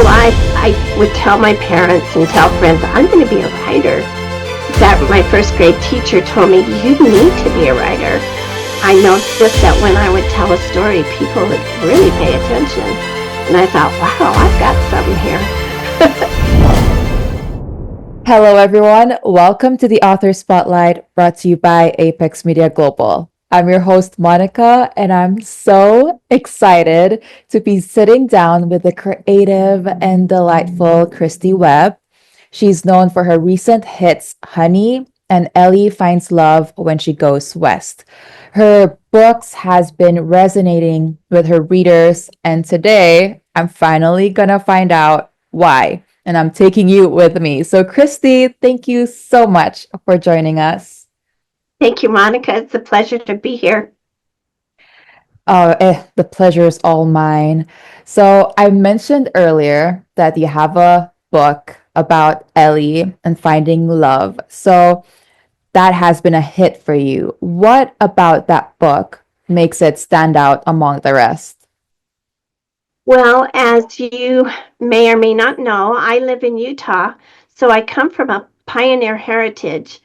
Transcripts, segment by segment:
whole life, I would tell my parents and tell friends, I'm going to be a writer. In fact, my first grade teacher told me, you need to be a writer. I noticed that when I would tell a story, people would really pay attention. And I thought, wow, I've got something here. Hello, everyone. Welcome to the Author Spotlight brought to you by Apex Media Global. I'm your host, Monica, and I'm so excited to be sitting down with the creative and delightful Christy Webb. She's known for her recent hits, Honey and Ellie Finds Love When She Goes West. Her books has been resonating with her readers, and today I'm finally gonna find out why. And I'm taking you with me. So, Christy, thank you so much for joining us. Thank you, Monica. It's a pleasure to be here. The pleasure is all mine. So, I mentioned earlier that you have a book about Ellie and finding love. So, that has been a hit for you. What about that book makes it stand out among the rest? Well, as you may or may not know, I live in Utah, so I come from a pioneer heritage.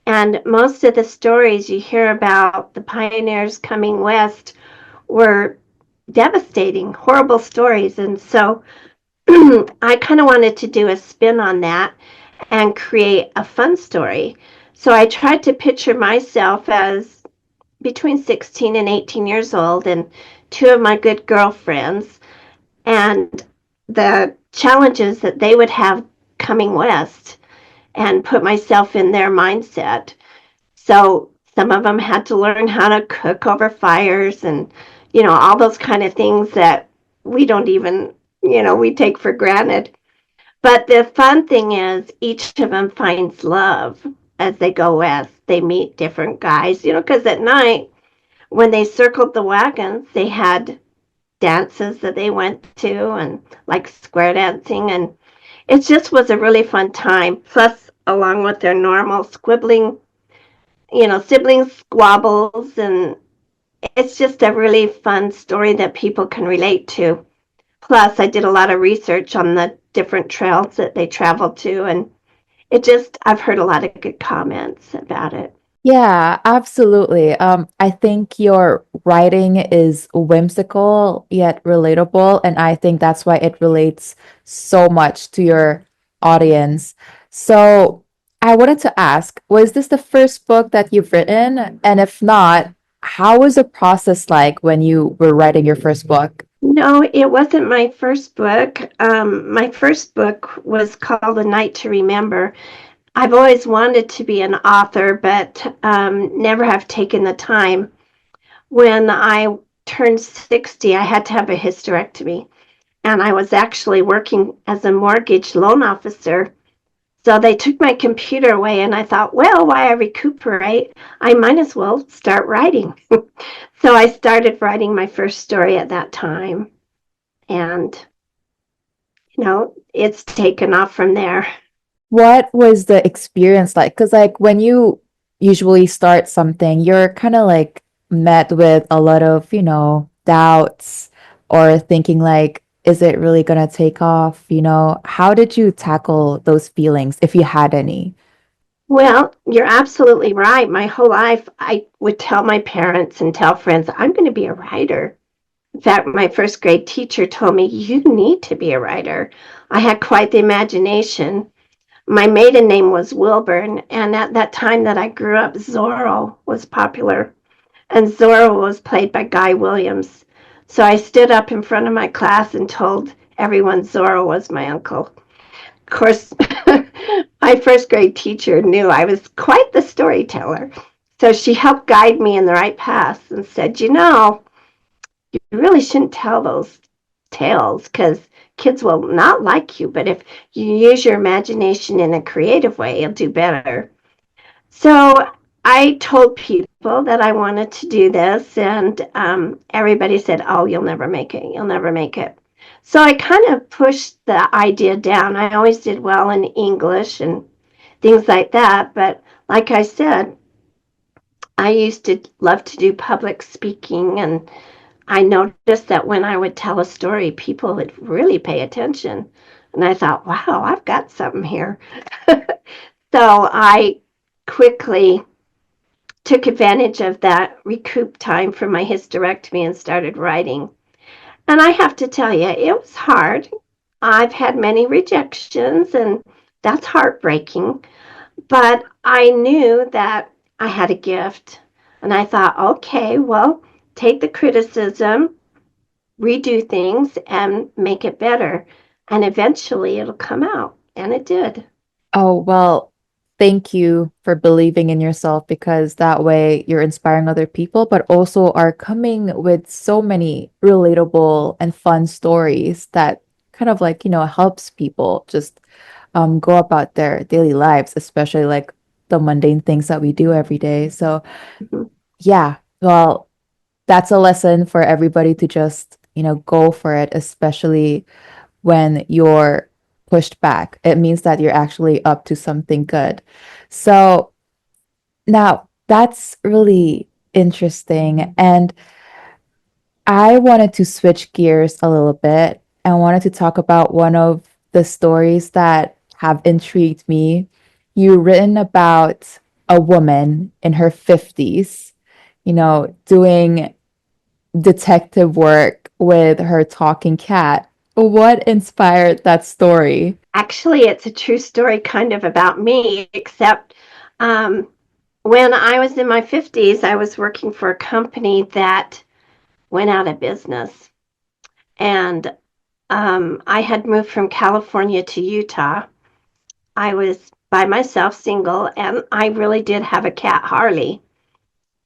And most of the stories you hear about the pioneers coming west were devastating, horrible stories. And so I kind of wanted to do a spin on that and create a fun story. So I tried to picture myself as between 16 and 18 years old and two of my good girlfriends and the challenges that they would have coming west and put myself in their mindset. So some of them had to learn how to cook over fires and, all those kind of things that we don't even, we take for granted. But the fun thing is each of them finds love as they go west. They meet different guys, because at night when they circled the wagons, they had dances that they went to and like square dancing, and it just was a really fun time. Plus, along with their normal squibbling, sibling squabbles, and it's just a really fun story that people can relate to. Plus, I did a lot of research on the different trails that they traveled to, and I've heard a lot of good comments about it. Yeah, absolutely. I think your writing is whimsical yet relatable, and I think that's why it relates so much to your audience. So, I wanted to ask, was this the first book that you've written? And if not, how was the process like when you were writing your first book? No, it wasn't my first book. My first book was called A Night to Remember. I've always wanted to be an author, but never have taken the time. When I turned 60, I had to have a hysterectomy, and I was actually working as a mortgage loan officer. So they took my computer away, and I thought, well, while I recuperate, I might as well start writing. So I started writing my first story at that time, and it's taken off from there. What was the experience like? Because, like, when you usually start something, you're kind of like met with a lot of, doubts or thinking, like, is it really gonna take off? How did you tackle those feelings if you had any? Well, you're absolutely right. My whole life, I would tell my parents and tell friends, I'm going to be a writer. In fact, my first grade teacher told me, you need to be a writer. I had quite the imagination. My maiden name was Wilburn, and at that time that I grew up, Zorro was popular, and Zorro was played by Guy Williams. So I stood up in front of my class and told everyone Zorro was my uncle. Of course, my first grade teacher knew I was quite the storyteller. So she helped guide me in the right path and said, you really shouldn't tell those tales because kids will not like you. But if you use your imagination in a creative way, you'll do better. So I told people that I wanted to do this, and everybody said, oh, you'll never make it. You'll never make it. So I kind of pushed the idea down. I always did well in English and things like that. But like I said, I used to love to do public speaking and I noticed that when I would tell a story, people would really pay attention. And I thought, wow, I've got something here. So I quickly took advantage of that recoup time from my hysterectomy and started writing. And I have to tell you, it was hard. I've had many rejections, and that's heartbreaking. But I knew that I had a gift. And I thought, okay, well, take the criticism, redo things, and make it better. And eventually it'll come out. And it did. Oh, well, thank you for believing in yourself because that way you're inspiring other people, but also are coming with so many relatable and fun stories that kind of like, helps people just go about their daily lives, especially like the mundane things that we do every day. So, Mhm. yeah, well, that's a lesson for everybody to just, go for it, especially when you're pushed back. It means that you're actually up to something good. So now that's really interesting. And I wanted to switch gears a little bit. I wanted to talk about one of the stories that have intrigued me. You written about a woman in her 50s, doing detective work with her talking cat. What inspired that story? Actually, it's a true story kind of about me, except um, when I was in my 50s, I was working for a company that went out of business. And I had moved from California to Utah. I was by myself, single, and I really did have a cat, Harley.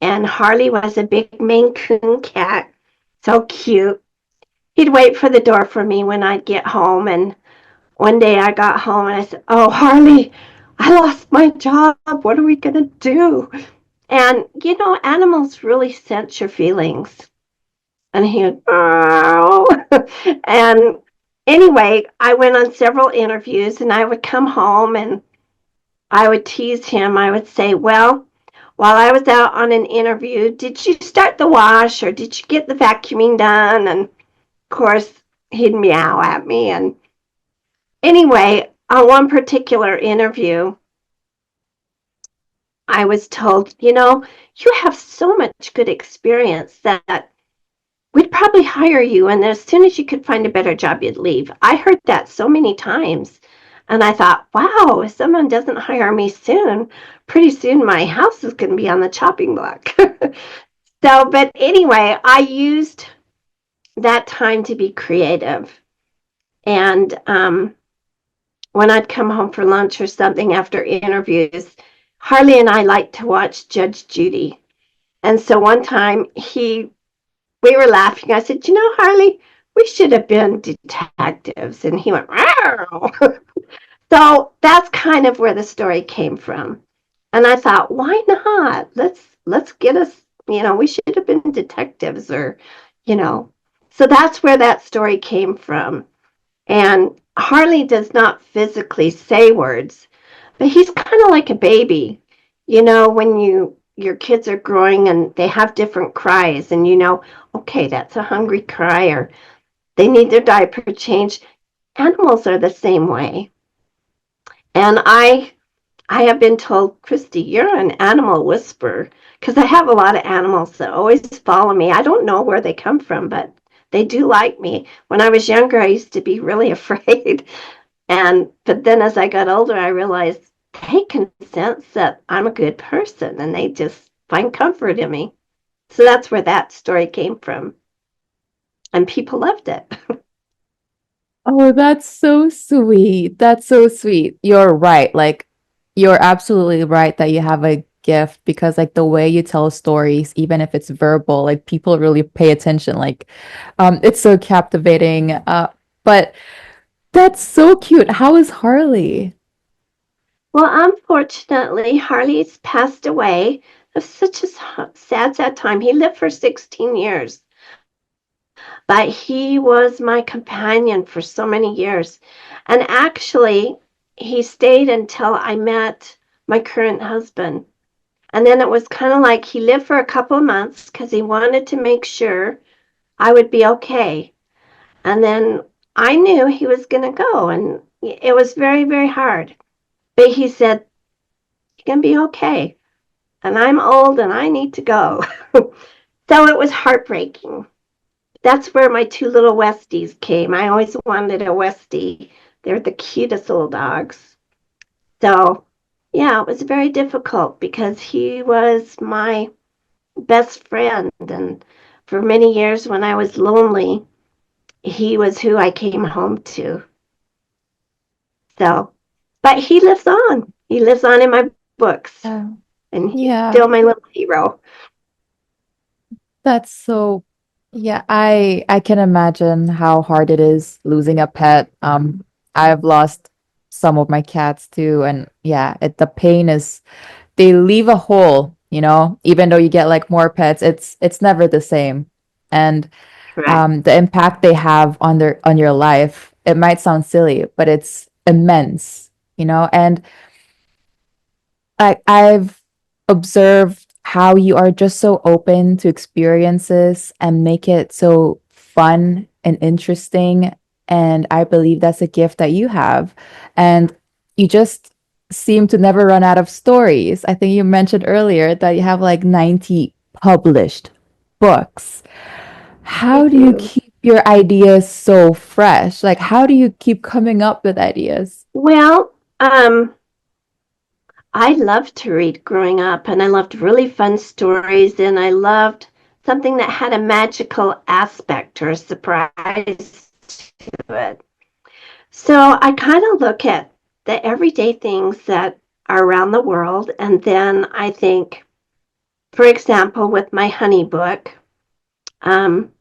And Harley was a big Maine Coon cat, so cute. He'd wait for the door for me when I'd get home. And one day I got home and I said, "Oh, Harley, I lost my job. What are we going to do?" And, animals really sense your feelings. And he would, oh. And anyway, I went on several interviews and I would come home and I would tease him. I would say, "Well, while I was out on an interview, did you start the wash or did you get the vacuuming done?" And of course, he'd meow at me. And anyway, on one particular interview, I was told, "You have so much good experience that we'd probably hire you, and as soon as you could find a better job, you'd leave." I heard that so many times. And I thought, wow, if someone doesn't hire me soon, pretty soon my house is going to be on the chopping block. So, but anyway, I used that time to be creative. And when I'd come home for lunch or something after interviews, Harley and I liked to watch Judge Judy. And so one time we were laughing. I said, Harley, we should have been detectives. And he went, wow. So that's kind of where the story came from. And I thought, why not? Let's get us, we should have been detectives or, you know. So that's where that story came from. And Harley does not physically say words, but he's kind of like a baby. When your kids are growing and they have different cries and okay, that's a hungry cry or they need their diaper changed. Animals are the same way. And I have been told, Christy, you're an animal whisperer because I have a lot of animals that always follow me. I don't know where they come from, but they do like me. When I was younger, I used to be really afraid. But then as I got older, I realized they can sense that I'm a good person and they just find comfort in me. So that's where that story came from. And people loved it. Oh, that's so sweet. That's so sweet. You're right. Like, you're absolutely right that you have a gift because, like, the way you tell stories, even if it's verbal, like, people really pay attention. Like, it's so captivating. But that's so cute. How is Harley? Well, unfortunately, Harley's passed away. It was such a sad, sad time. He lived for 16 years, but he was my companion for so many years. And actually, he stayed until I met my current husband. And then it was kind of like he lived for a couple of months because he wanted to make sure I would be okay. And then I knew he was going to go, and it was very, very hard. But he said, "You can be okay." And I'm old and I need to go. So it was heartbreaking. That's where my two little Westies came. I always wanted a Westie. They're the cutest little dogs. So, yeah, it was very difficult because he was my best friend. And for many years when I was lonely, he was who I came home to. So, but he lives on. He lives on in my books, Yeah. and he's Yeah. still my little hero. That's so, yeah, I can imagine how hard it is losing a pet. I've lost some of my cats too, and yeah, the pain is they leave a hole, even though you get like more pets, it's never the same. And Correct. the impact they have on your life, it might sound silly, but it's immense. And I've observed how you are just so open to experiences and make it so fun and interesting. And I believe that's a gift that you have. And you just seem to never run out of stories. I think you mentioned earlier that you have like 90 published books. I How do you do. keep your ideas so fresh? Like, how do you keep coming up with ideas? Well, I loved to read growing up, and I loved really fun stories, and I loved something that had a magical aspect or a surprise to it. So I kind of look at the everyday things that are around the world, and then I think, for example, with my honey book, um,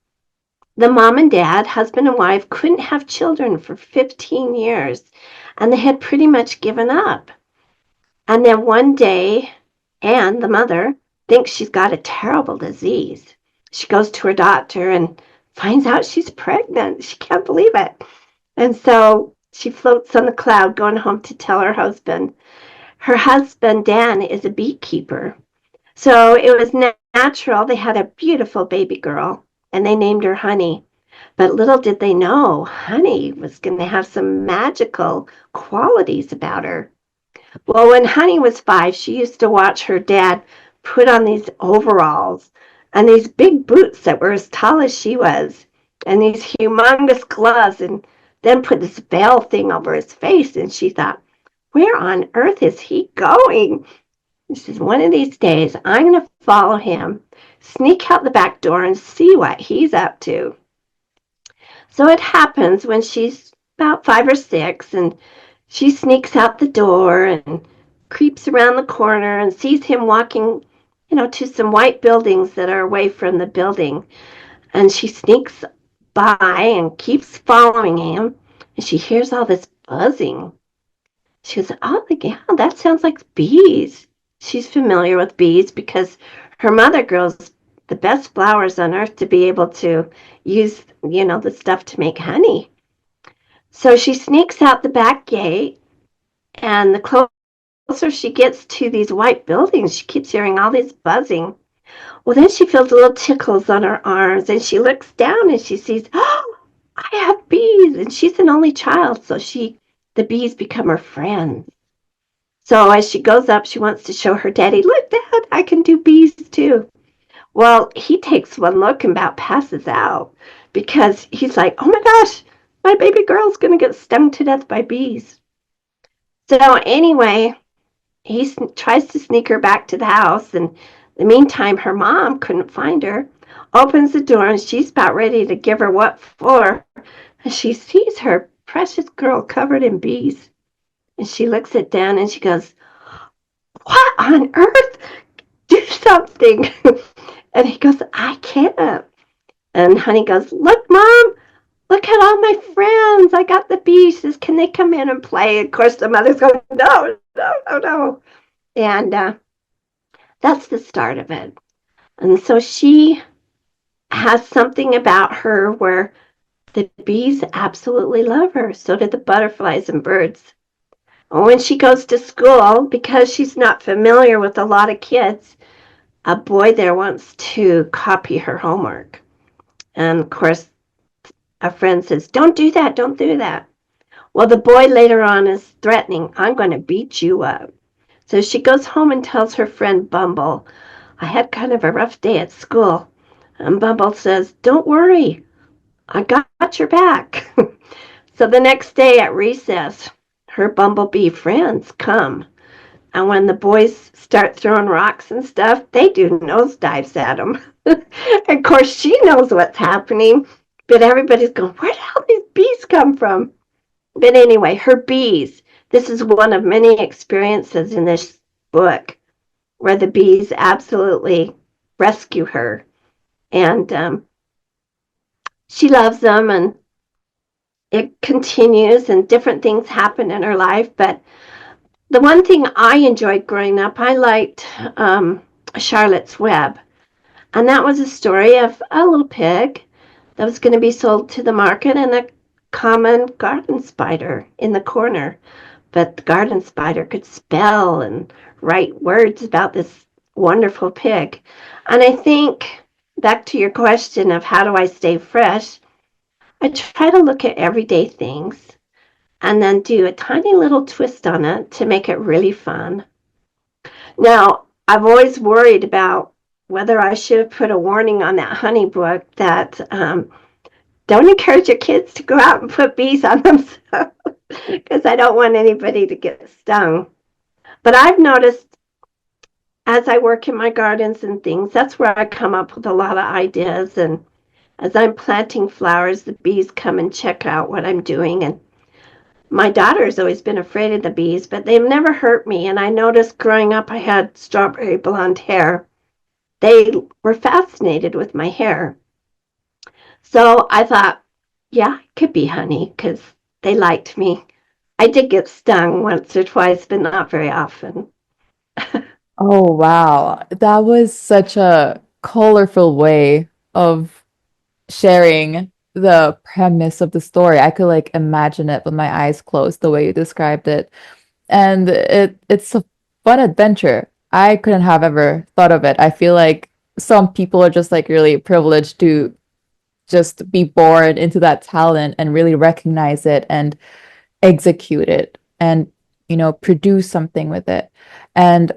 the mom and dad, husband and wife, couldn't have children for 15 years, and they had pretty much given up. And then one day, Anne, the mother, thinks she's got a terrible disease. She goes to her doctor and finds out she's pregnant. She can't believe it. And so she floats on the cloud going home to tell her husband. Her husband, Dan, is a beekeeper. So it was natural. They had a beautiful baby girl and they named her Honey. But little did they know, Honey was going to have some magical qualities about her. Well, when Honey was 5, she used to watch her dad put on these overalls and these big boots that were as tall as she was, and these humongous gloves, and then put this veil thing over his face. And she thought, where on earth is he going? She says, one of these days, I'm going to follow him, sneak out the back door, and see what he's up to. So it happens when she's about 5 or 6, and she sneaks out the door and creeps around the corner and sees him walking, to some white buildings that are away from the building. And she sneaks by and keeps following him. And she hears all this buzzing. She goes, oh, yeah, that sounds like bees. She's familiar with bees because her mother grows the best flowers on earth to be able to use, the stuff to make honey. So she sneaks out the back gate, and the closer she gets to these white buildings, she keeps hearing all this buzzing. Well, then she feels little tickles on her arms, and she looks down and she sees, oh, I have bees. And she's an only child, so the bees become her friends. So as she goes up, she wants to show her daddy, look, Dad, I can do bees too. Well, he takes one look and about passes out because he's like, oh my gosh, my baby girl's going to get stung to death by bees. So anyway, he tries to sneak her back to the house. And in the meantime, her mom couldn't find her, opens the door, and she's about ready to give her what for. And she sees her precious girl covered in bees. And she looks at Dan and she goes, what on earth? Do something. And he goes, I can't. And Honey goes, look, Mom, look at all my friends. I got the bees. She says, can they come in and play? Of course, the mother's going, no, no, no, no. And that's the start of it. And so she has something about her where the bees absolutely love her. So do the butterflies and birds. When she goes to school, because she's not familiar with a lot of kids, a boy there wants to copy her homework. And of course, a friend says, "Don't do that, don't do that." Well, the boy later on is threatening, "I'm going to beat you up." So she goes home and tells her friend Bumble, "I had kind of a rough day at school." And Bumble says, "Don't worry, I got your back." So the next day at recess, her bumblebee friends come. And when the boys start throwing rocks and stuff, they do nosedives at them. Of course, she knows what's happening, but everybody's going, "Where the hell these bees come from?" But anyway, her bees. This is one of many experiences in this book where the bees absolutely rescue her. And she loves them, and it continues, and different things happen in her life. But the one thing I enjoyed growing up, I liked Charlotte's Web. And that was a story of a little pig that was going to be sold to the market and a common garden spider in the corner. But the garden spider could spell and write words about this wonderful pig. And I think, back to your question of how do I stay fresh, I try to look at everyday things and then do a tiny little twist on it to make it really fun. Now, I've always worried about whether I should have put a warning on that honey book that don't encourage your kids to go out and put bees on themselves because I don't want anybody to get stung. But I've noticed as I work in my gardens and things, that's where I come up with a lot of ideas. And as I'm planting flowers, the bees come and check out what I'm doing. And my daughter's always been afraid of the bees, but they've never hurt me. And I noticed growing up, I had strawberry blonde hair. They were fascinated with my hair. So I thought, yeah, it could be honey because they liked me. I did get stung once or twice, but not very often. Oh, wow. That was such a colorful way of sharing the premise of the story. I could like imagine it with my eyes closed the way you described it. And it's a fun adventure. I couldn't have ever thought of it. I feel like some people are just like really privileged to just be born into that talent and really recognize it and execute it and produce something with it. And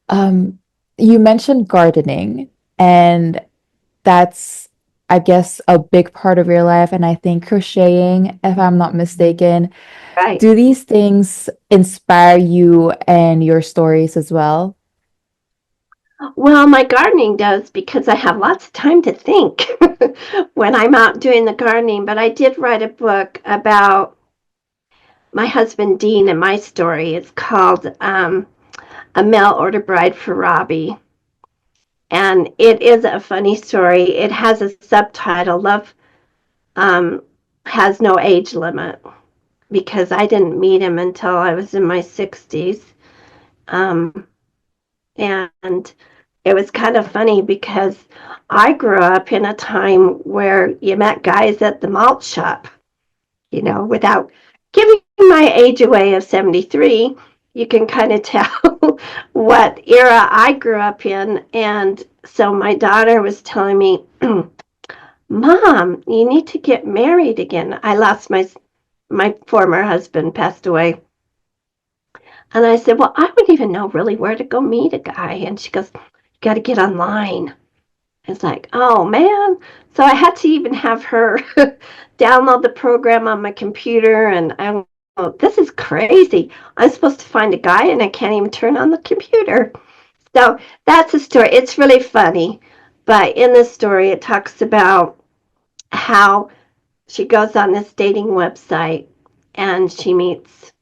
um you mentioned gardening, and that's, I guess, a big part of your life, and I think crocheting, if I'm not mistaken. Right. Do these things inspire you and your stories as well? Well, my gardening does because I have lots of time to think when I'm out doing the gardening. But I did write a book about my husband Dean and my story. It's called A Mail Order Bride for Robbie. And it is a funny story. It has a subtitle, Love um, Has No Age Limit, because I didn't meet him until I was in my 60s. Um, and it was kind of funny because I grew up in a time where you met guys at the malt shop, without giving my age away of 73. You can kind of tell what era I grew up in. And so my daughter was telling me, "Mom, you need to get married again." I lost my former husband, passed away. And I said, "Well, I wouldn't even know really where to go meet a guy." And she goes, "You got to get online." It's like, oh man. So I had to even have her download the program on my computer. And I'm, oh, this is crazy. I'm supposed to find a guy and I can't even turn on the computer. So that's a story. It's really funny. But in this story, it talks about how she goes on this dating website and she meets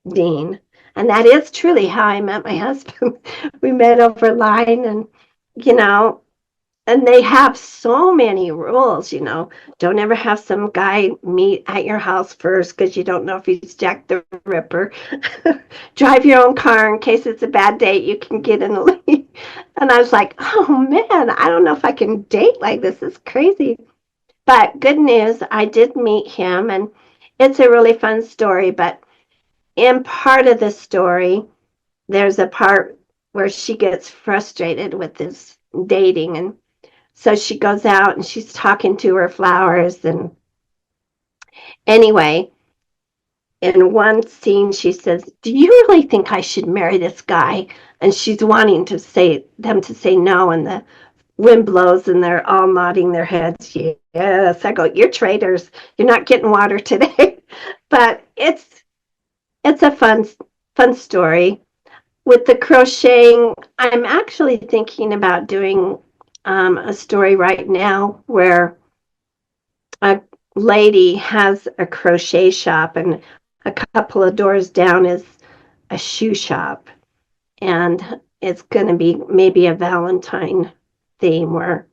Dean. And that is truly how I met my husband. We met over line, and, you know, and they have so many rules. Don't ever have some guy meet at your house first because you don't know if he's Jack the Ripper. Drive your own car in case it's a bad date, you can get in a lead. And I was like, oh man, I don't know if I can date like this. It's crazy. But good news, I did meet him, and it's a really fun story. But in part of the story, there's a part where she gets frustrated with this dating, and So she goes out and she's talking to her flowers. And anyway, in one scene, she says, "Do you really think I should marry this guy?" And she's wanting to say them to say no, and the wind blows, and they're all nodding their heads. Yes, I go, "You're traitors. You're not getting water today." But it's a fun story. With the crocheting, I'm actually thinking about doing a story right now where a lady has a crochet shop, and a couple of doors down is a shoe shop. And it's going to be maybe a Valentine theme where,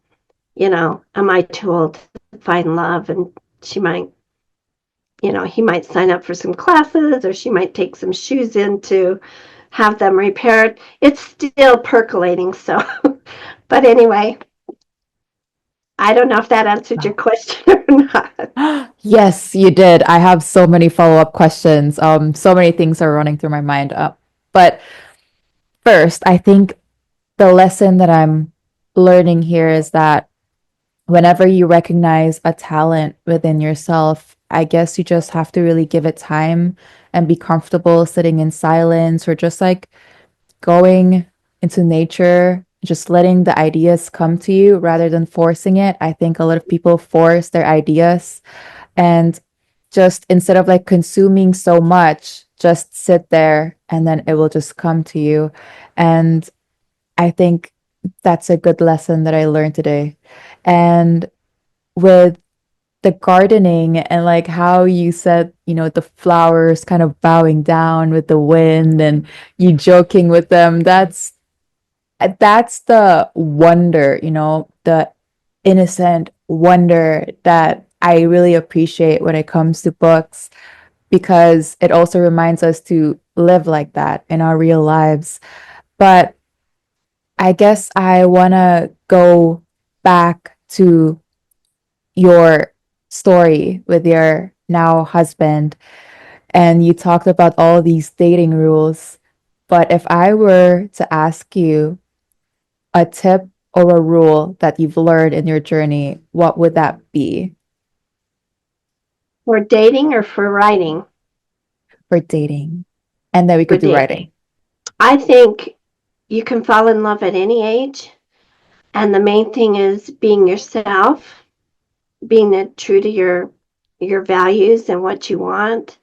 am I too old to find love? And she might, he might sign up for some classes, or she might take some shoes in to have them repaired. It's still percolating. So, but anyway, I don't know if that answered your question or not. Yes, you did. I have so many follow-up questions. So many things are running through my mind. But first, I think the lesson that I'm learning here is that whenever you recognize a talent within yourself, I guess you just have to really give it time and be comfortable sitting in silence or just like going into nature, just letting the ideas come to you rather than forcing it. I think a lot of people force their ideas and just instead of like consuming so much, just sit there and then it will just come to you. And I think that's a good lesson that I learned today. And with the gardening and like how you said, the flowers kind of bowing down with the wind and you joking with them, that's the wonder, the innocent wonder that I really appreciate when it comes to books because it also reminds us to live like that in our real lives. But I guess I want to go back to your story with your now husband, and you talked about all these dating rules. But if I were to ask you a tip or a rule that you've learned in your journey, what would that be For dating or for writing? for dating? And then we For could do dating. writing. I think you can fall in love at any age. And the main thing is being yourself, being true to your values and what you want,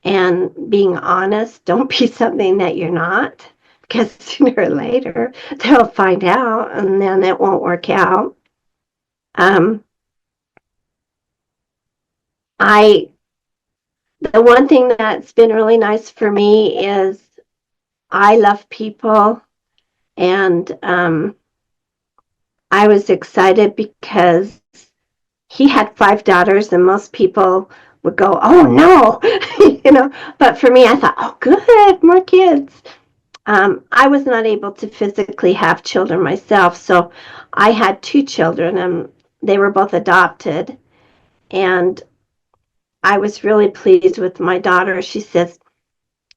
and being honest. Don't be something that you're not, because sooner or later they'll find out, and then it won't work out. Um, I the one thing that's been really nice for me is I love people, and I was excited because he had 5 daughters, and most people would go, "Oh no," But for me, I thought, "Oh, good, more kids." I was not able to physically have children myself, so I had 2 children, and they were both adopted. And I was really pleased with my daughter. She says,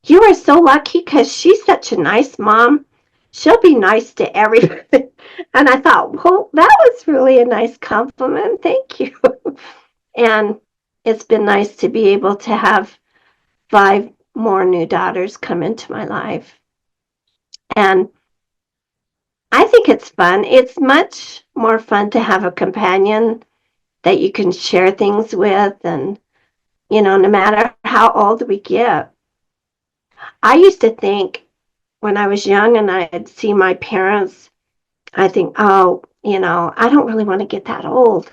"You are so lucky because she's such a nice mom. She'll be nice to everybody." And I thought, well, that was really a nice compliment. Thank you. And it's been nice to be able to have 5 more new daughters come into my life. And I think it's fun. It's much more fun to have a companion that you can share things with. And, no matter how old we get, I used to think when I was young and I'd see my parents, I think, oh, I don't really want to get that old.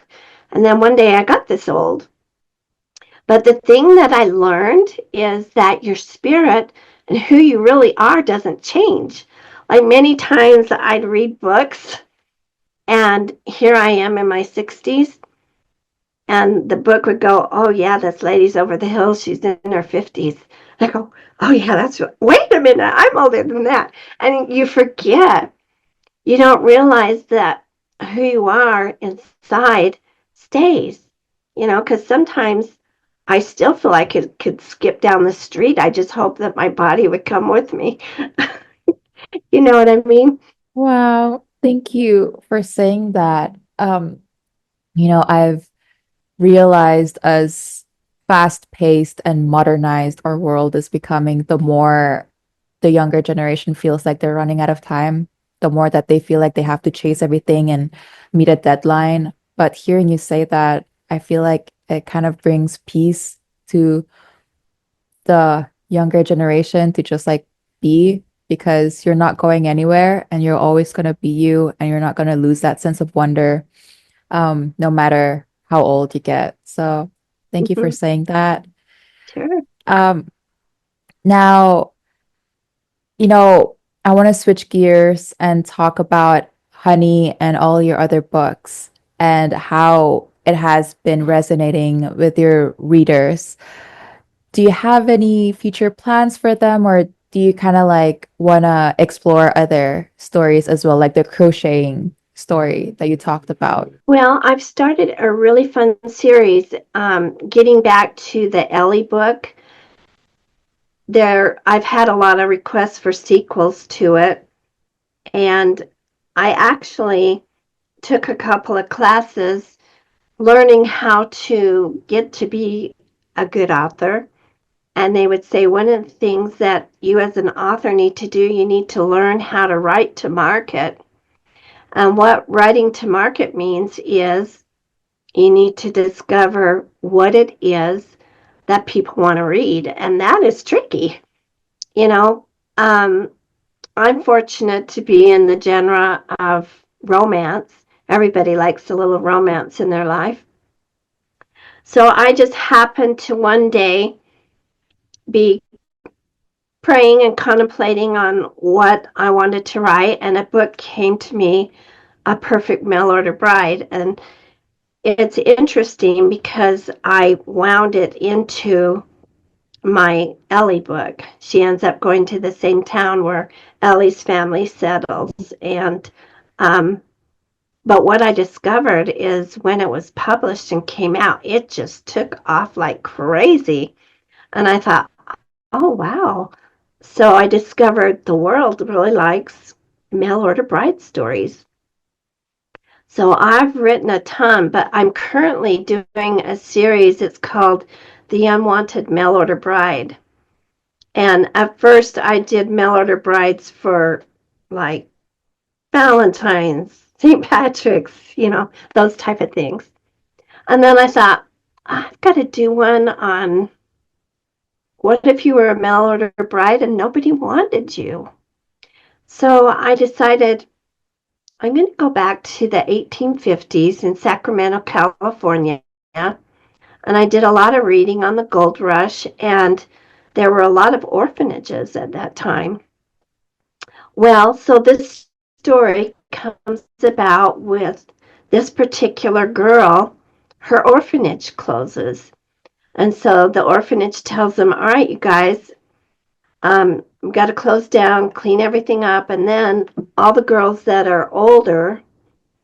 And then one day I got this old. But the thing that I learned is that your spirit and who you really are doesn't change. Like many times I'd read books, and here I am in my 60s, and the book would go, "Oh, yeah, this lady's over the hill. She's in her 50s." I go, "Oh, yeah, that's right. Wait a minute. I'm older than that." And you forget. You don't realize that who you are inside stays, because sometimes I still feel like I could skip down the street. I just hope that my body would come with me. You know what I mean? Wow, thank you for saying that. um, I've realized as fast-paced and modernized our world is becoming, the more the younger generation feels like they're running out of time, the more that they feel like they have to chase everything and meet a deadline. But hearing you say that, I feel like it kind of brings peace to the younger generation to just like be, because you're not going anywhere and you're always going to be you, and you're not going to lose that sense of wonder, no matter how old you get. So thank you for Hmm. saying that. Sure. Um, now, you know, I want to switch gears and talk about Honey and all your other books and how it has been resonating with your readers. Do you have any future plans for them, or do you kind of like want to explore other stories as well, like the crocheting story that you talked about? Well, I've started a really fun series, getting back to the Ellie book. I've had a lot of requests for sequels to it, and I actually took a couple of classes learning how to get to be a good author. And they would say one of the things that you as an author need to do, you need to learn how to write to market. And what writing to market means is you need to discover what it is that people want to read. And that is tricky. You know, um, I'm fortunate to be in the genre of romance. Everybody likes a little romance in their life. So I just happened to one day be praying and contemplating on what I wanted to write, and a book came to me, A Perfect Mail Order Bride. And it's interesting because I wound it into my Ellie book. She ends up going to the same town where Ellie's family settles. And, but what I discovered is when it was published and came out, it just took off like crazy. And I thought, oh, wow. So I discovered the world really likes mail order bride stories. So I've written a ton, but I'm currently doing a series. It's called The Unwanted Mail Order Bride. And at first I did mail order brides for like Valentine's, St. Patrick's, those type of things. And then I thought, I've got to do one on what if you were a mail order bride and nobody wanted you? So I decided I'm going to go back to the 1850s in Sacramento, California. And I did a lot of reading on the gold rush, and there were a lot of orphanages at that time. Well, so this story comes about with this particular girl. Her orphanage closes. And so the orphanage tells them, all right, you guys, we've got to close down, clean everything up. And then all the girls that are older,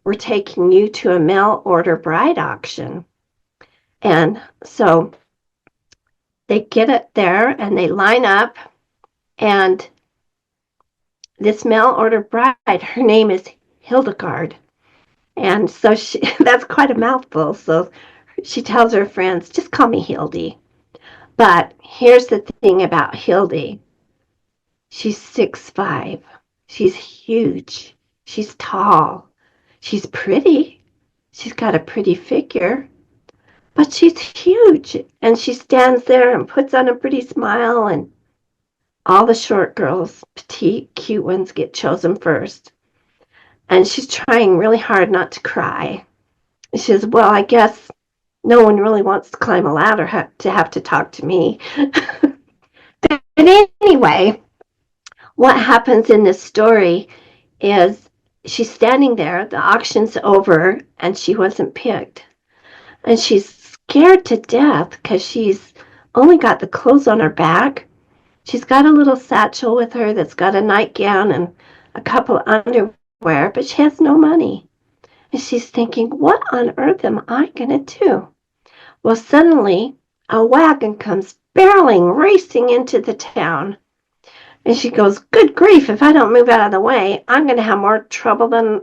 we're taking you to a mail order bride auction. And so they get it there and they line up. And this mail order bride, her name is Hildegard. And so that's quite a mouthful. So she tells her friends, just call me Hildy. But here's the thing about Hildy. She's 6'5". She's huge. She's tall. She's pretty. She's got a pretty figure. But she's huge. And she stands there and puts on a pretty smile. And all the short girls, petite, cute ones, get chosen first. And she's trying really hard not to cry. She says, well, I guess no one really wants to climb a ladder to have to talk to me. But anyway, what happens in this story is she's standing there, the auction's over, and she wasn't picked. And she's scared to death because she's only got the clothes on her back. She's got a little satchel with her that's got a nightgown and a couple of underwear, but she has no money. And she's thinking, what on earth am I going to do? Well, suddenly a wagon comes barreling, racing into the town. And she goes, good grief, if I don't move out of the way, I'm going to have more trouble than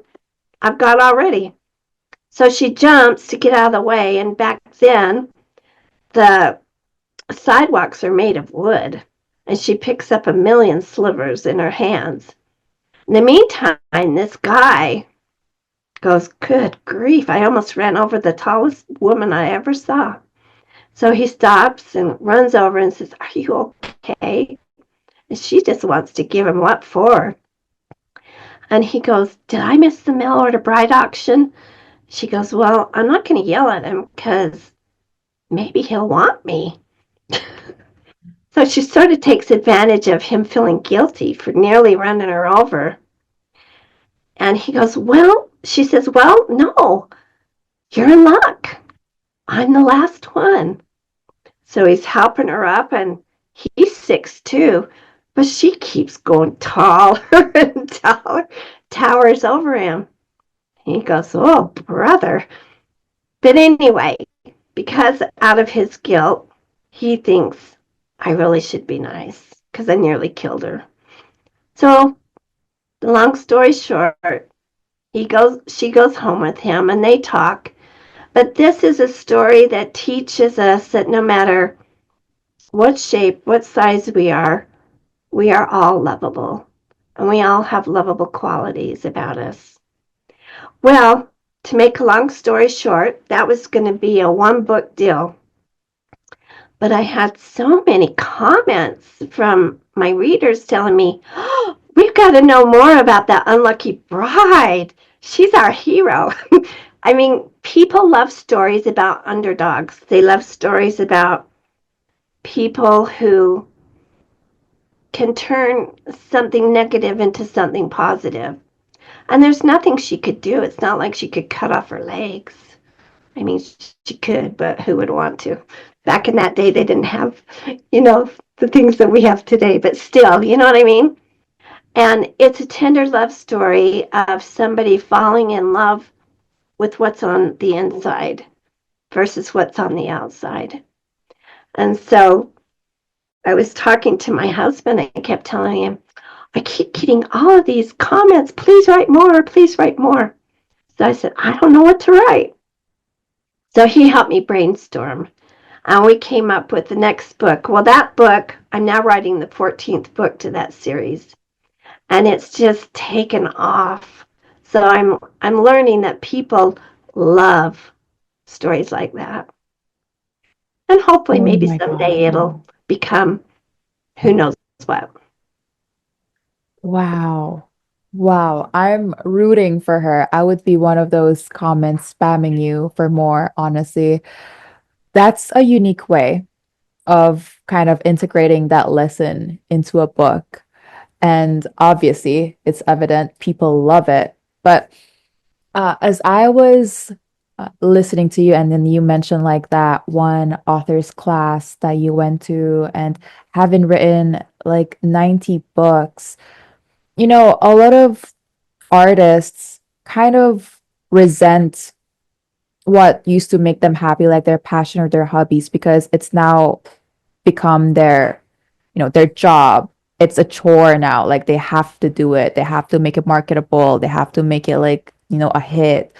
I've got already. So she jumps to get out of the way, and back then, the sidewalks are made of wood, and she picks up a million slivers in her hands. In the meantime, this guy goes, "Good grief, I almost ran over the tallest woman I ever saw." So he stops and runs over and says, "Are you okay?" And she just wants to give him what for. And he goes, "Did I miss the mail order bride auction?" She goes, "Well, I'm not going to yell at him because maybe he'll want me." So she sort of takes advantage of him feeling guilty for nearly running her over. And he goes, "Well," she says, "well, no, you're in luck. I'm the last one." So he's helping her up, and he's 6'2", but she keeps going taller and taller, towers over him. He goes, "Oh, brother." But anyway, because out of his guilt, he thinks, "I really should be nice because I nearly killed her." So, long story short, she goes home with him and they talk. But this is a story that teaches us that no matter what shape, what size we are all lovable. And we all have lovable qualities about us. Well, to make a long story short, that was going to be a one book deal. But I had so many comments from my readers telling me, "Oh, we've got to know more about that unlucky bride. She's our hero." I mean, people love stories about underdogs. They love stories about people who can turn something negative into something positive. And there's nothing she could do. It's not like she could cut off her legs. I mean, she could, but who would want to? Back in that day, they didn't have, the things that we have today, but still, you know what I mean? And it's a tender love story of somebody falling in love with what's on the inside versus what's on the outside. And so I was talking to my husband. I kept telling him, "I keep getting all of these comments. Please write more. Please write more." So I said, "I don't know what to write." So he helped me brainstorm. And we came up with the next book. Well, that book, I'm now writing the 14th book to that series. And it's just taken off. So I'm learning that people love stories like that. And hopefully Oh maybe my God. someday it'll become who knows what. Wow. Wow. I'm rooting for her. I would be one of those comments spamming you for more, honestly. That's a unique way of kind of integrating that lesson into a book. And obviously, it's evident people love it. But as I was listening to you, and then you mentioned like that one author's class that you went to and having written like 90 books, a lot of artists kind of resent what used to make them happy, like their passion or their hobbies, because it's now become their job. It's a chore now. Like they have to do it. They have to make it marketable. They have to make it like, a hit.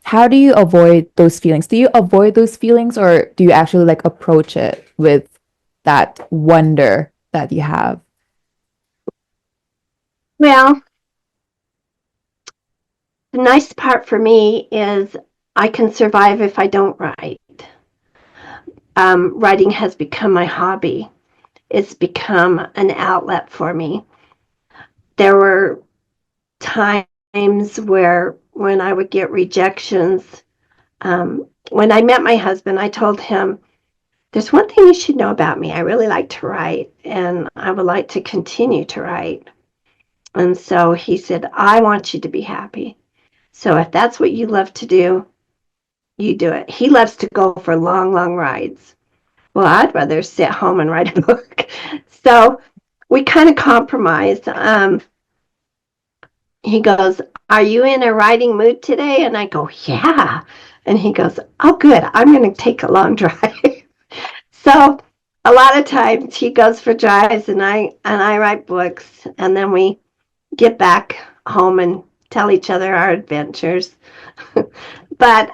How do you avoid those feelings? Do you avoid those feelings or do you actually like approach it with that wonder that you have? Well, the nice part for me is I can survive if I don't write. Writing has become my hobby. It's become an outlet for me. There were times where when I would get rejections, when I met my husband, I told him, "There's one thing you should know about me. I really like to write, and I would like to continue to write." And so he said, "I want you to be happy. So if that's what you love to do, you do it." He loves to go for long, long rides. Well, I'd rather sit home and write a book. So we kind of compromised. He goes, "Are you in a writing mood today?" And I go, "Yeah." And he goes, "Oh, good. I'm going to take a long drive." So a lot of times he goes for drives and I write books, and then we get back home and tell each other our adventures. But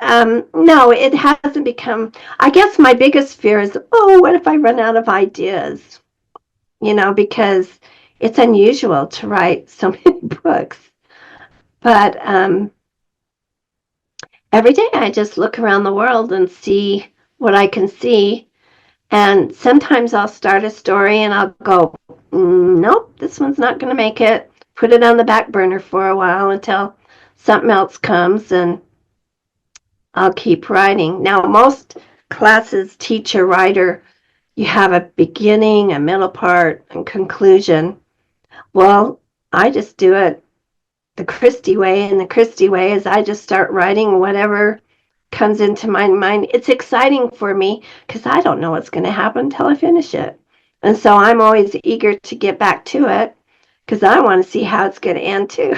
no, it hasn't become. I guess my biggest fear is, oh, what if I run out of ideas? Because it's unusual to write so many books. But every day I just look around the world and see what I can see. And sometimes I'll start a story and I'll go, nope, this one's not going to make it. Put it on the back burner for a while until something else comes, and I'll keep writing. Now, most classes teach a writer you have a beginning, a middle part, and conclusion. Well, I just do it the Christy way, and the Christy way is I just start writing whatever comes into my mind. It's exciting for me because I don't know what's going to happen until I finish it. And so I'm always eager to get back to it because I want to see how it's going to end too.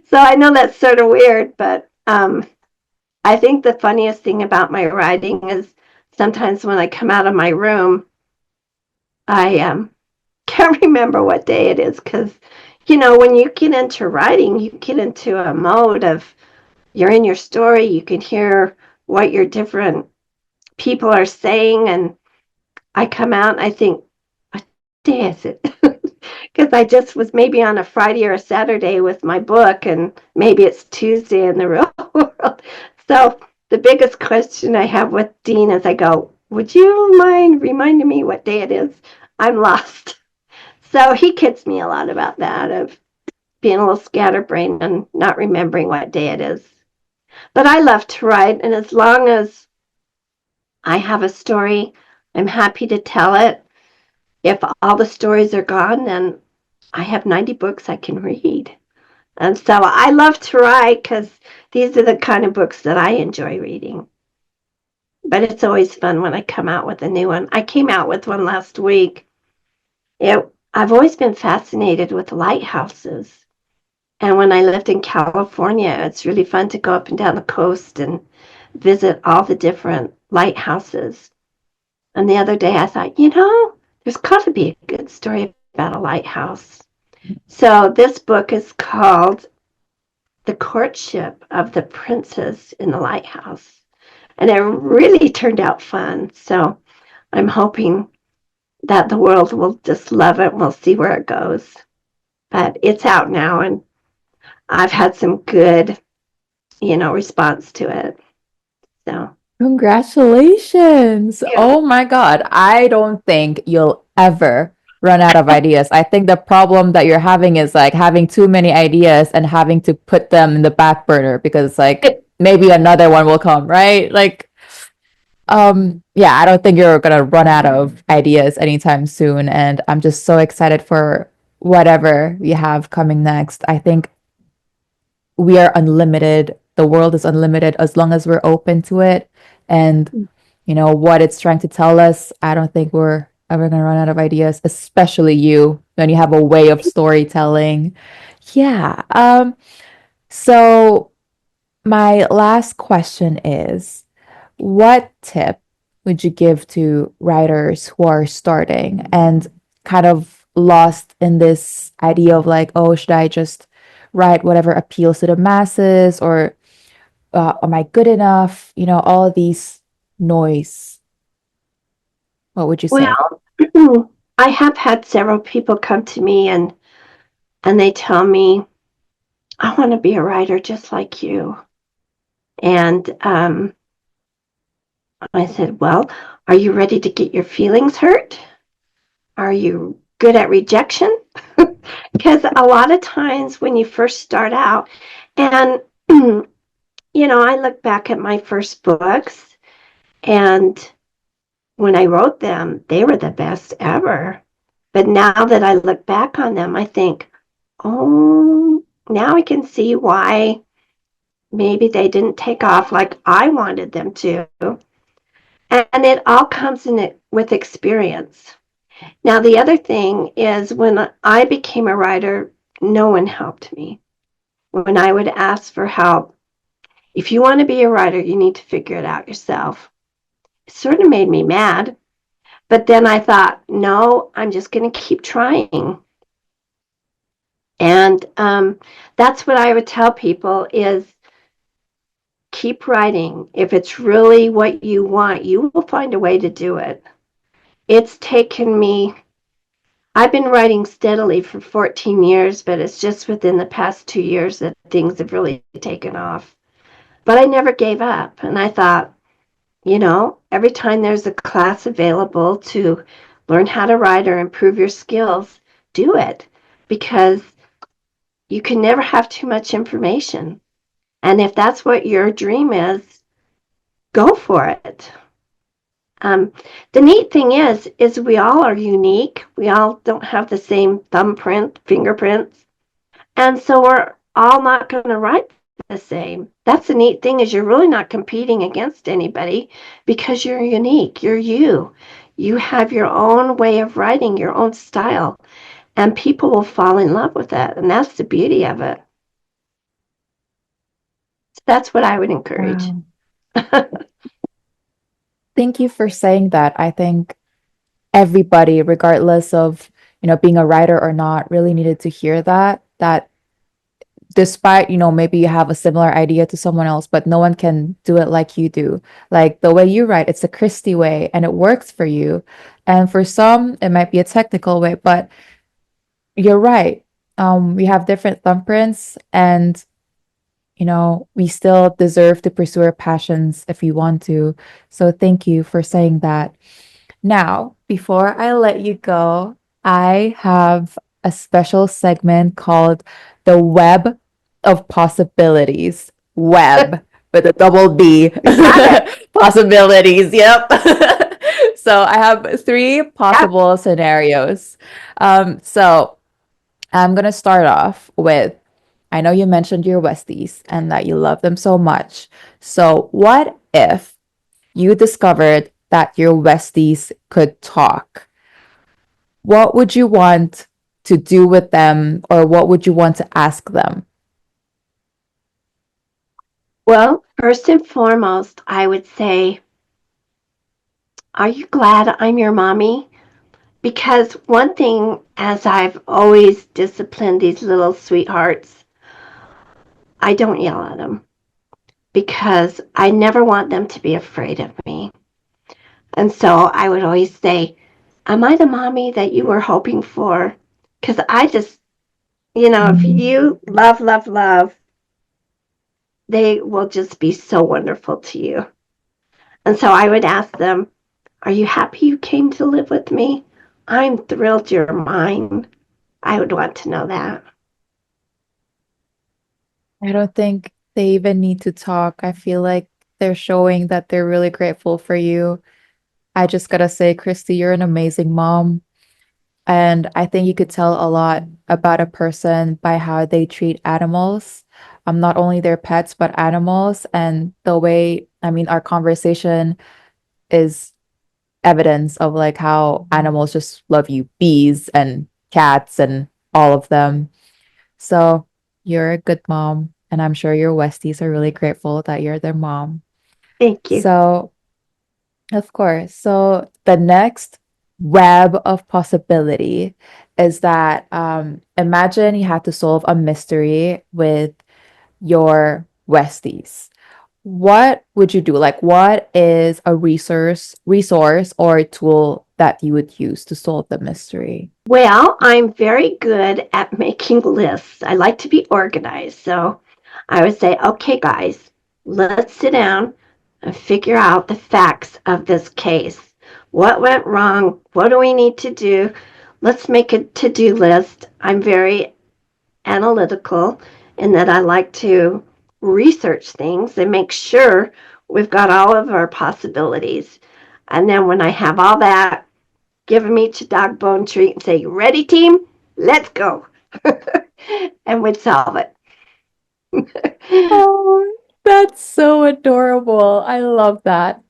So I know that's sort of weird, but I think the funniest thing about my writing is sometimes when I come out of my room, I can't remember what day it is because, when you get into writing, you get into a mode of you're in your story, you can hear what your different people are saying, and I come out and I think, what day is it? Because I just was maybe on a Friday or a Saturday with my book, and maybe it's Tuesday in the real world. So the biggest question I have with Dean is I go, would you mind reminding me what day it is? I'm lost. So he kids me a lot about that, of being a little scatterbrained and not remembering what day it is. But I love to write, and as long as I have a story, I'm happy to tell it. If all the stories are gone, then I have 90 books I can read. And so I love to write because these are the kind of books that I enjoy reading. But it's always fun when I come out with a new one. I came out with one last week. I've always been fascinated with lighthouses. And when I lived in California, it's really fun to go up and down the coast and visit all the different lighthouses. And the other day I thought, there's got to be a good story about a lighthouse. So this book is called The Courtship of the Princess in the Lighthouse. And it really turned out fun. So I'm hoping that the world will just love it. We'll see where it goes. But it's out now, and I've had some good, response to it. So, Congratulations. yeah. Oh my God. I don't think you'll ever run out of ideas. I think the problem that you're having is like having too many ideas and having to put them in the back burner because like maybe another one will come, right? Like, yeah, I don't think you're gonna run out of ideas anytime soon. And I'm just so excited for whatever you have coming next. I think we are unlimited. The world is unlimited as long as we're open to it. And what it's trying to tell us, I don't think we're ever going to run out of ideas, especially you when you have a way of storytelling. Yeah. So my last question is, what tip would you give to writers who are starting and kind of lost in this idea of like, oh, should I just write whatever appeals to the masses, or am I good enough? All of these noise. What would you say? Well, I have had several people come to me and they tell me, I want to be a writer just like you. And I said, well, are you ready to get your feelings hurt? Are you good at rejection? Because a lot of times when you first start out, and I look back at my first books, and when I wrote them, they were the best ever. But now that I look back on them, I think, oh, now I can see why maybe they didn't take off like I wanted them to. And it all comes in it with experience. Now, the other thing is when I became a writer, no one helped me. When I would ask for help, if you want to be a writer, you need to figure it out yourself. It sort of made me mad. But then I thought, no, I'm just going to keep trying. And that's what I would tell people is keep writing. If it's really what you want, you will find a way to do it. It's taken me, I've been writing steadily for 14 years, but it's just within the past 2 years that things have really taken off. But I never gave up. And I thought, every time there's a class available to learn how to write or improve your skills, do it because you can never have too much information. And if that's what your dream is, go for it. Um, the neat thing is we all are unique. We all don't have the same thumbprint, fingerprints, and so we're all not going to write the same. That's the neat thing is you're really not competing against anybody because you're unique. You're you. You have your own way of writing, your own style, and people will fall in love with it, and that's the beauty of it. So that's what I would encourage. Wow. Thank you for saying that. I think everybody, regardless of, being a writer or not, really needed to hear that despite, maybe you have a similar idea to someone else, but no one can do it like you do. Like the way you write, it's the Christy way and it works for you. And for some, it might be a technical way, but you're right. We have different thumbprints and we still deserve to pursue our passions if we want to. So thank you for saying that. Now, before I let you go, I have a special segment called the Web of Possibilities. Web with a double B. Got it. Possibilities. Yep. So I have three Yeah. possible scenarios. So I'm going to start off with I know you mentioned your Westies and that you love them so much. So, what if you discovered that your Westies could talk? What would you want to do with them, or what would you want to ask them? Well, first and foremost, I would say, are you glad I'm your mommy? Because one thing, as I've always disciplined these little sweethearts, I don't yell at them because I never want them to be afraid of me. And so I would always say, am I the mommy that you were hoping for? Because I just, if you love, love, love, they will just be so wonderful to you. And so I would ask them, are you happy you came to live with me? I'm thrilled you're mine. I would want to know that. I don't think they even need to talk. I feel like they're showing that they're really grateful for you. I just gotta say, Christy, you're an amazing mom. And I think you could tell a lot about a person by how they treat animals, not only their pets, but animals. And the way, I mean, our conversation is evidence of like how animals just love you, bees and cats and all of them. So you're a good mom. And I'm sure your Westies are really grateful that you're their mom. Thank you. So of course. So the next web of possibility is that imagine you had to solve a mystery with your Westies. What would you do? Like, what is a resource or a tool that you would use to solve the mystery? Well, I'm very good at making lists. I like to be organized. So I would say, okay, guys, let's sit down and figure out the facts of this case. What went wrong? What do we need to do? Let's make a to do list. I'm very analytical in that I like to research things and make sure we've got all of our possibilities. And then when I have all that, give them each a dog bone treat and say, ready, team? Let's go. And we'd solve it. Oh, that's so adorable. I love that.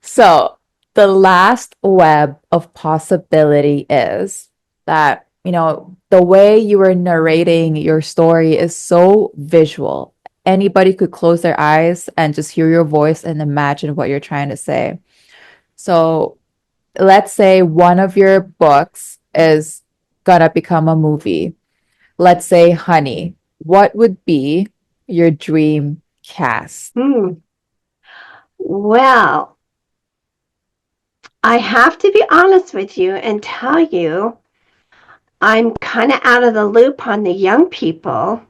So the last web of possibility is that, the way you were narrating your story is so visual. Anybody could close their eyes and just hear your voice and imagine what you're trying to say. So let's say one of your books is gonna become a movie. Let's say Honey. What would be your dream cast? Hmm. Well, I have to be honest with you and tell you I'm kind of out of the loop on the young people,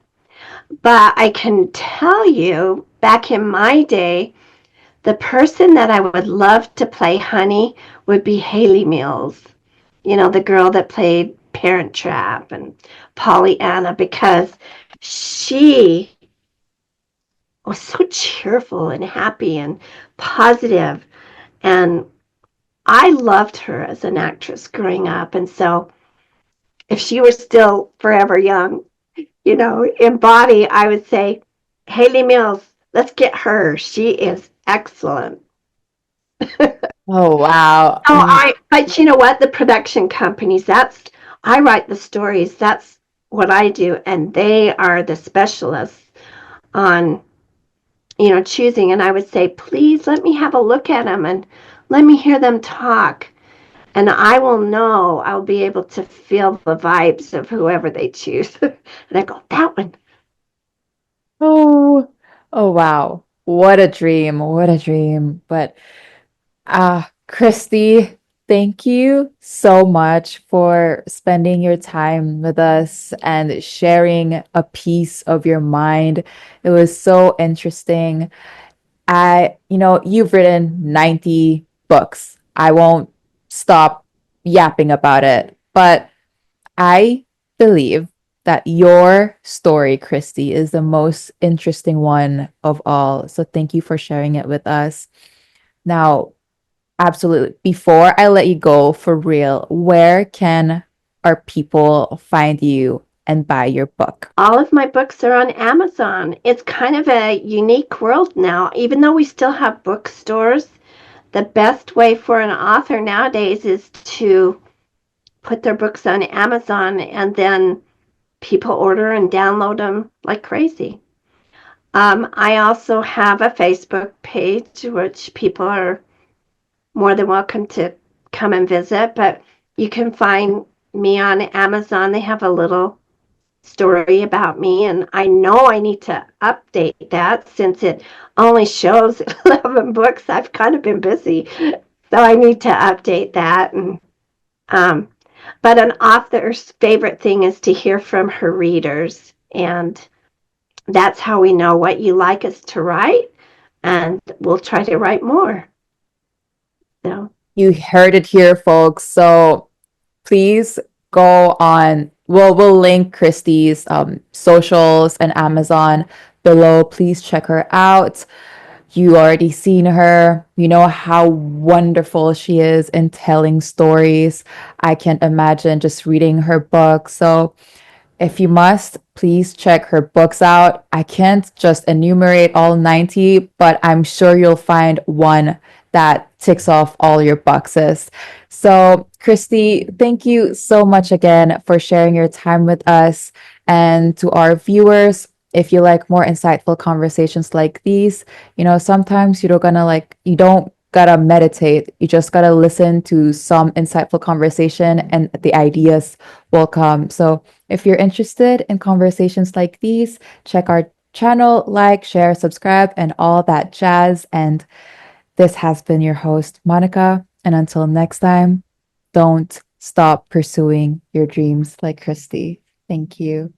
but I can tell you back in my day, the person that I would love to play Honey would be Haley Mills. You know, the girl that played Parent Trap and Pollyanna, because she was so cheerful and happy and positive, and I loved her as an actress growing up. And so if she were still forever young, you know, in body, I would say, Haley Mills, let's get her. She is excellent. Oh, wow. But you know what? The production companies, I write the stories. That's what I do. And they are the specialists on, choosing. And I would say, please let me have a look at them and let me hear them talk. And I will know, I'll be able to feel the vibes of whoever they choose. And I go, that one. Oh, oh, wow. What a dream. What a dream. But Christy, thank you so much for spending your time with us and sharing a piece of your mind. It was so interesting. You've written 90 books. I won't stop yapping about it, but I believe that your story, Christy, is the most interesting one of all. So thank you for sharing it with us. Now, absolutely. Before I let you go for real, where can our people find you and buy your book? All of my books are on Amazon. It's kind of a unique world now. Even though we still have bookstores, the best way for an author nowadays is to put their books on Amazon, and then people order and download them like crazy. I also have a Facebook page, which people are more than welcome to come and visit, but you can find me on Amazon. They have a little story about me, and I know I need to update that since it only shows 11 books. I've kind of been busy, so I need to update that. And um, but an author's favorite thing is to hear from her readers, and that's how we know what you like us to write, and we'll try to write more. So You heard it here, folks. So please go on. We'll link Christie's socials and Amazon below. Please check her out. You already seen her. You know how wonderful she is in telling stories. I can't imagine just reading her book. So if you must, please check her books out. I can't just enumerate all 90, but I'm sure you'll find one that ticks off all your boxes. So, Christy, thank you so much again for sharing your time with us. And to our viewers, if you like more insightful conversations like these, sometimes you don't gotta meditate. You just gotta listen to some insightful conversation and the ideas will come. So, if you're interested in conversations like these, check our channel, like, share, subscribe, and all that jazz. And this has been your host, Monica. And until next time, don't stop pursuing your dreams like Christy. Thank you.